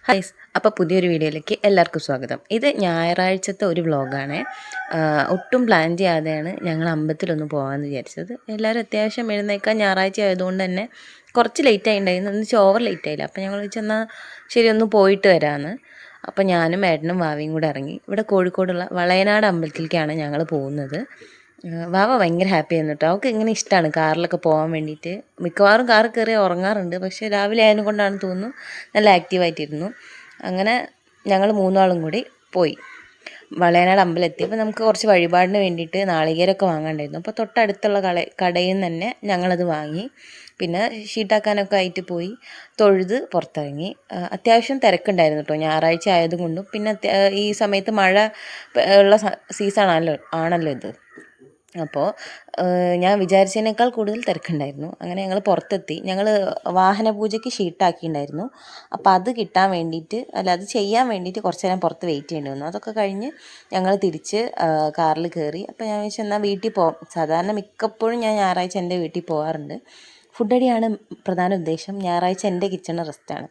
Hi, അപ്പോൾ പുതിയൊരു വീഡിയോയിലേക്ക് എല്ലാവർക്കും സ്വാഗതം. ഇത് ഞായറാഴ്ചത്തെ ഒരു വ്ളോഗാണ്. ഒട്ടും പ്ലാൻ ചെയ്യാതെയാണ് ഞങ്ങൾ അമ്പലത്തിലൊന്ന് പോകാമെന്ന് വിചാരിച്ചത്. എല്ലാവരും അത്യാവശ്യം എഴുന്നേൽക്കാൻ ഞായറാഴ്ച ആയതുകൊണ്ട് തന്നെ കുറച്ച് ലേറ്റ് ആയിട്ടുണ്ടായിരുന്നു. എന്ന് വെച്ചാൽ ഓവർ ലേറ്റ് ആയില്ല. അപ്പോൾ ഞങ്ങൾ വിളിച്ചെന്നാൽ ശരി ഒന്ന് പോയിട്ട് വരാമെന്ന്. അപ്പോൾ ഞാനും ഏട്ടനും വാവയും കൂടെ ഇറങ്ങി. ഇവിടെ കോഴിക്കോടുള്ള വളയനാട് അമ്പലത്തിലേക്കാണ് ഞങ്ങൾ പോകുന്നത്. വാവ ഭയങ്കര ഹാപ്പി ആയിരുന്നു കേട്ടോ. അവൾക്ക് ഇങ്ങനെ ഇഷ്ടമാണ് കാറിലൊക്കെ പോകാൻ വേണ്ടിയിട്ട്. മിക്കവാറും കാറിൽ കയറി ഉറങ്ങാറുണ്ട്. പക്ഷേ രാവിലെ ആയതിനെ കൊണ്ടാണ് തോന്നുന്നു നല്ല ആക്റ്റീവായിട്ടിരുന്നു. അങ്ങനെ ഞങ്ങൾ മൂന്നാളും കൂടി പോയി. വളയനാട് അമ്പലം എത്തിയപ്പോൾ നമുക്ക് കുറച്ച് വഴിപാടിന് വേണ്ടിയിട്ട് നാളികേരമൊക്കെ വാങ്ങാണ്ടായിരുന്നു. അപ്പോൾ തൊട്ടടുത്തുള്ള കടയിൽ നിന്ന് തന്നെ ഞങ്ങളത് വാങ്ങി. പിന്നെ ഷീട്ടാക്കാനൊക്കെ ആയിട്ട് പോയി തൊഴുത് പുറത്തിറങ്ങി. അത്യാവശ്യം തിരക്കുണ്ടായിരുന്നു കേട്ടോ, ഞായറാഴ്ച ആയതുകൊണ്ടും. പിന്നെ ഈ സമയത്ത് മഴ ഉള്ള ആണല്ലോ ഇത്. അപ്പോൾ ഞാൻ വിചാരിച്ചതിനേക്കാൾ കൂടുതൽ തിരക്കുണ്ടായിരുന്നു. അങ്ങനെ ഞങ്ങൾ പുറത്തെത്തി. ഞങ്ങൾ വാഹന പൂജയ്ക്ക് ഷീട്ടാക്കിയിട്ടുണ്ടായിരുന്നു. അപ്പോൾ അത് കിട്ടാൻ വേണ്ടിയിട്ട് അത് ചെയ്യാൻ വേണ്ടിയിട്ട് കുറച്ച് നേരം പുറത്ത് വെയിറ്റ് ചെയ്യേണ്ടി വന്നു. അതൊക്കെ കഴിഞ്ഞ് ഞങ്ങൾ തിരിച്ച് കാറിൽ കയറി. അപ്പോൾ ഞാൻ വിചാരിച്ചു എന്നാൽ വീട്ടിൽ പോകാം. സാധാരണ മിക്കപ്പോഴും ഞാൻ ഞായറാഴ്ച എൻ്റെ വീട്ടിൽ പോകാറുണ്ട്. ഫുഡടിയാണ് പ്രധാന ഉദ്ദേശം. ഞായറാഴ്ച എൻ്റെ കിച്ചണ് റെസ്റ്റാണ്.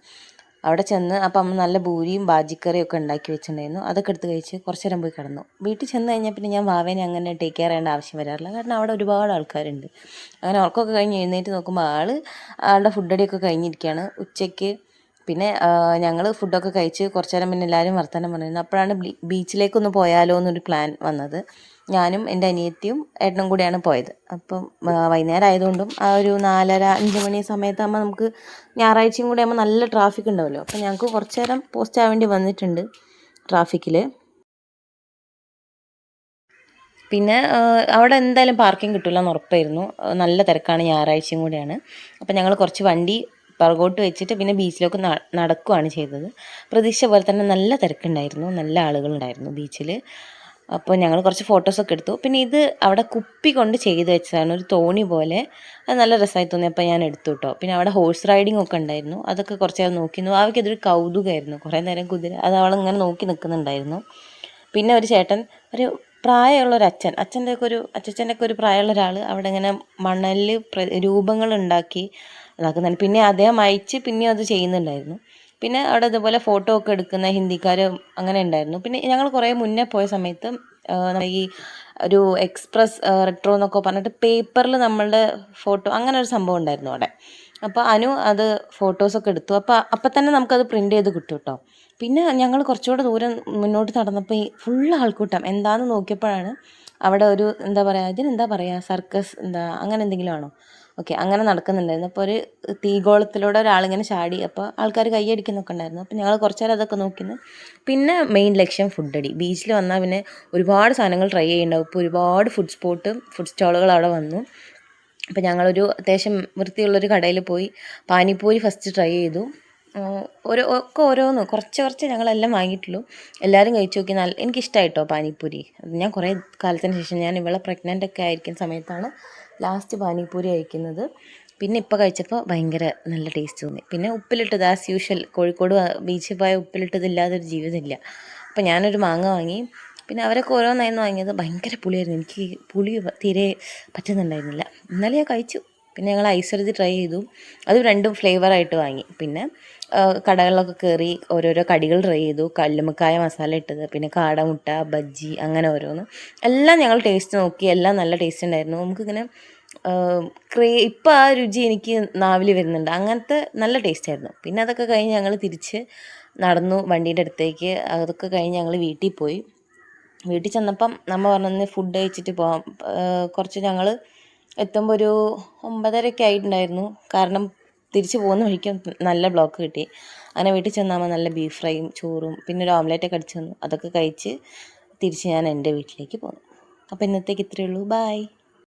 അവിടെ ചെന്ന് അപ്പം അമ്മ നല്ല പൂരിയും ബാജിക്കറിയും ഒക്കെ ഉണ്ടാക്കി വെച്ചിട്ടുണ്ടായിരുന്നു. അതൊക്കെ എടുത്ത് കഴിച്ച് കുറച്ച് നേരം പോയി കിടന്നു. വീട്ടിൽ ചെന്ന് കഴിഞ്ഞാൽ പിന്നെ ഞാൻ വാവേനെ അങ്ങനെ ടേക്ക് കെയർ ചെയ്യേണ്ട ആവശ്യം വരാറില്ല. കാരണം അവിടെ ഒരുപാട് ആൾക്കാരുണ്ട്. അങ്ങനെ ഉറക്കമൊക്കെ കഴിഞ്ഞ് എഴുന്നേറ്റ് നോക്കുമ്പോൾ ആളുടെ ഫുഡടിയൊക്കെ കഴിഞ്ഞിരിക്കുകയാണ്. ഉച്ചയ്ക്ക് പിന്നെ ഞങ്ങൾ ഫുഡൊക്കെ കഴിച്ച് കുറച്ച് നേരം പിന്നെ എല്ലാവരും വർത്തമാനം പറഞ്ഞിരുന്നു. അപ്പോഴാണ് ബീച്ചിലേക്കൊന്ന് പോയാലോ എന്നൊരു പ്ലാൻ വന്നത്. ഞാനും എൻ്റെ അനിയത്തിയും ഏട്ടനും കൂടിയാണ് പോയത്. അപ്പം വൈകുന്നേരം ആയതുകൊണ്ടും ഒരു 4:30-5 മണി സമയത്താകുമ്പോൾ നമുക്ക് ഞായറാഴ്ചയും കൂടി ആകുമ്പോൾ നല്ല ട്രാഫിക് ഉണ്ടാവുമല്ലോ. അപ്പം ഞങ്ങൾക്ക് കുറച്ച് നേരം പോസ്റ്റ് ആവേണ്ടി വന്നിട്ടുണ്ട് ട്രാഫിക്കിൽ. പിന്നെ അവിടെ എന്തായാലും പാർക്കിംഗ് കിട്ടില്ല എന്ന് ഉറപ്പായിരുന്നു. നല്ല തിരക്കാണ്, ഞായറാഴ്ചയും കൂടിയാണ്. അപ്പം ഞങ്ങൾ കുറച്ച് വണ്ടി പുറകോട്ട് വെച്ചിട്ട് പിന്നെ ബീച്ചിലേക്ക് നടക്കുകയാണ് ചെയ്തത്. പ്രതീക്ഷ പോലെ തന്നെ നല്ല തിരക്കുണ്ടായിരുന്നു, നല്ല ആളുകളുണ്ടായിരുന്നു ബീച്ചിൽ. അപ്പോൾ ഞങ്ങൾ കുറച്ച് ഫോട്ടോസൊക്കെ എടുത്തു. പിന്നെ ഇത് അവിടെ കുപ്പി കൊണ്ട് ചെയ്ത് വെച്ചതാണ്, ഒരു തോണി പോലെ. അത് നല്ല രസമായി തോന്നി, അപ്പോൾ ഞാൻ എടുത്തു കേട്ടോ. പിന്നെ അവിടെ ഹോഴ്സ് റൈഡിംഗ് ഒക്കെ ഉണ്ടായിരുന്നു. അതൊക്കെ കുറച്ച് നേരം നോക്കിയിരുന്നു. അവർക്ക് ഇതൊരു കൗതുകമായിരുന്നു. കുറേ നേരം കുതിര അത് അവളിങ്ങനെ നോക്കി നിൽക്കുന്നുണ്ടായിരുന്നു. പിന്നെ ഒരു ചേട്ടൻ, ഒരു പ്രായമുള്ളൊരു അച്ഛൻ്റെ ഒക്കെ ഒരു പ്രായമുള്ള ഒരാൾ അവിടെ ഇങ്ങനെ മണലിൽ രൂപങ്ങൾ ഉണ്ടാക്കി ഇതാക്കുന്നുണ്ട്. പിന്നെ അദ്ദേഹം അയച്ച് പിന്നെ അത് ചെയ്യുന്നുണ്ടായിരുന്നു. പിന്നെ അവിടെ ഇതുപോലെ ഫോട്ടോ ഒക്കെ എടുക്കുന്ന ഹിന്ദിക്കാർ അങ്ങനെ ഉണ്ടായിരുന്നു. പിന്നെ ഞങ്ങൾ കുറേ മുന്നേ പോയ സമയത്ത് ഈ ഒരു എക്സ്പ്രസ് റെട്രോ എന്നൊക്കെ പറഞ്ഞിട്ട് പേപ്പറിൽ നമ്മളുടെ ഫോട്ടോ അങ്ങനെ ഒരു സംഭവം ഉണ്ടായിരുന്നു അവിടെ. അപ്പോൾ അത് ഫോട്ടോസൊക്കെ എടുത്തു. അപ്പം തന്നെ നമുക്കത് പ്രിൻ്റ് ചെയ്ത് കിട്ടും കേട്ടോ. പിന്നെ ഞങ്ങൾ കുറച്ചുകൂടെ ദൂരം മുന്നോട്ട് നടന്നപ്പോൾ ഈ ഫുൾ ആൾക്കൂട്ടം. എന്താണെന്ന് നോക്കിയപ്പോഴാണ് അവിടെ ഒരു ഇതിനെന്താ പറയുക, സർക്കസ് അങ്ങനെ എന്തെങ്കിലും ആണോ? ഓക്കെ, അങ്ങനെ നടക്കുന്നുണ്ടായിരുന്നു. അപ്പോൾ ഒരു തീഗോളത്തിലൂടെ ഒരാളിങ്ങനെ ചാടി. അപ്പോൾ ആൾക്കാർ കൈയടിക്കുന്നൊക്കെ ഉണ്ടായിരുന്നു. അപ്പോൾ ഞങ്ങൾ കുറച്ച് നേരം അതൊക്കെ നോക്കിയിരുന്നു. പിന്നെ മെയിൻ ലക്ഷ്യം ഫുഡടി. ബീച്ചിൽ വന്നാൽ പിന്നെ ഒരുപാട് സാധനങ്ങൾ ട്രൈ ചെയ്യുന്നുണ്ടാവും. ഇപ്പോൾ ഒരുപാട് ഫുഡ് സ്റ്റോളുകൾ അവിടെ വന്നു. അപ്പോൾ ഞങ്ങളൊരു അത്യാവശ്യം വൃത്തിയുള്ളൊരു കടയിൽ പോയി പാനിപ്പൂരി ഫസ്റ്റ് ട്രൈ ചെയ്തു. ഓരോന്ന് കുറച്ച് ഞങ്ങളെല്ലാം വാങ്ങിയിട്ടുള്ളൂ. എല്ലാവരും കഴിച്ചു നോക്കി. എനിക്കിഷ്ടമായിട്ടോ പാനിപ്പൂരി. ഞാൻ കുറേ കാലത്തിന് ശേഷം, ഞാൻ ഇവളെ പ്രഗ്നൻ്റ് ഒക്കെ ആയിരിക്കുന്ന സമയത്താണ് ലാസ്റ്റ് പാനിപ്പൂരി കഴിക്കുന്നത്. പിന്നെ ഇപ്പോൾ കഴിച്ചപ്പോൾ ഭയങ്കര നല്ല ടേസ്റ്റ് തോന്നി. പിന്നെ ഉപ്പിലിട്ടത് ആസ് യൂഷ്വൽ, കോഴിക്കോട് ബീച്ചിൽ പോയ ഉപ്പിലിട്ടതില്ലാതൊരു ജീവിതമില്ല. അപ്പോൾ ഞാനൊരു മാങ്ങ വാങ്ങി. പിന്നെ അവരൊക്കെ ഓരോന്നായിരുന്നു വാങ്ങിയത്. ഭയങ്കര പുളിയായിരുന്നു. എനിക്ക് പുളി തീരെ പറ്റുന്നുണ്ടായിരുന്നില്ല. എന്നാലും ഞാൻ കഴിച്ചു. പിന്നെ ഞങ്ങൾ ഐശ്വര്യത്തിൽ ട്രൈ ചെയ്തു. അത് രണ്ടും ഫ്ലേവറായിട്ട് വാങ്ങി. പിന്നെ കടകളിലൊക്കെ കയറി ഓരോരോ കടികൾ ട്രൈ ചെയ്തു. കല്ലുമ്മക്കായ മസാല ഇട്ടത്, പിന്നെ കാടമുട്ട, ബജ്ജി, അങ്ങനെ ഓരോന്ന് എല്ലാം ഞങ്ങൾ ടേസ്റ്റ് നോക്കി. എല്ലാം നല്ല ടേസ്റ്റ് ഉണ്ടായിരുന്നു. നമുക്കിങ്ങനെ ഇപ്പം ആ രുചി എനിക്ക് നാവിൽ വരുന്നുണ്ട്. അങ്ങനത്തെ നല്ല ടേസ്റ്റ് ആയിരുന്നു. പിന്നെ അതൊക്കെ കഴിഞ്ഞ് ഞങ്ങൾ തിരിച്ച് നടന്നു വണ്ടീൻ്റെ അടുത്തേക്ക്. അതൊക്കെ കഴിഞ്ഞ് ഞങ്ങൾ വീട്ടിൽ പോയി. വീട്ടിൽ ചെന്നപ്പം നമ്മ പറഞ്ഞു ഫുഡ് കഴിച്ചിട്ട് പോകാം. കുറച്ച് ഞങ്ങൾ എത്തുമ്പോൾ ഒരു 9:30 ആയിട്ടുണ്ടായിരുന്നു. കാരണം തിരിച്ച് പോകുന്ന വഴിക്കും നല്ല ബ്ലോക്ക് കിട്ടി. അങ്ങനെ വീട്ടിൽ ചെന്നാൽ നല്ല ബീഫ് ഫ്രൈയും ചോറും പിന്നെ ഒരു ഓംലേറ്റൊക്കെ അടിച്ചു തന്നു. അതൊക്കെ കഴിച്ച് തിരിച്ച് ഞാൻ എൻ്റെ വീട്ടിലേക്ക് പോന്നു. അപ്പോൾ ഇന്നത്തേക്ക് ഇത്രയേ ഉള്ളൂ. ബൈ.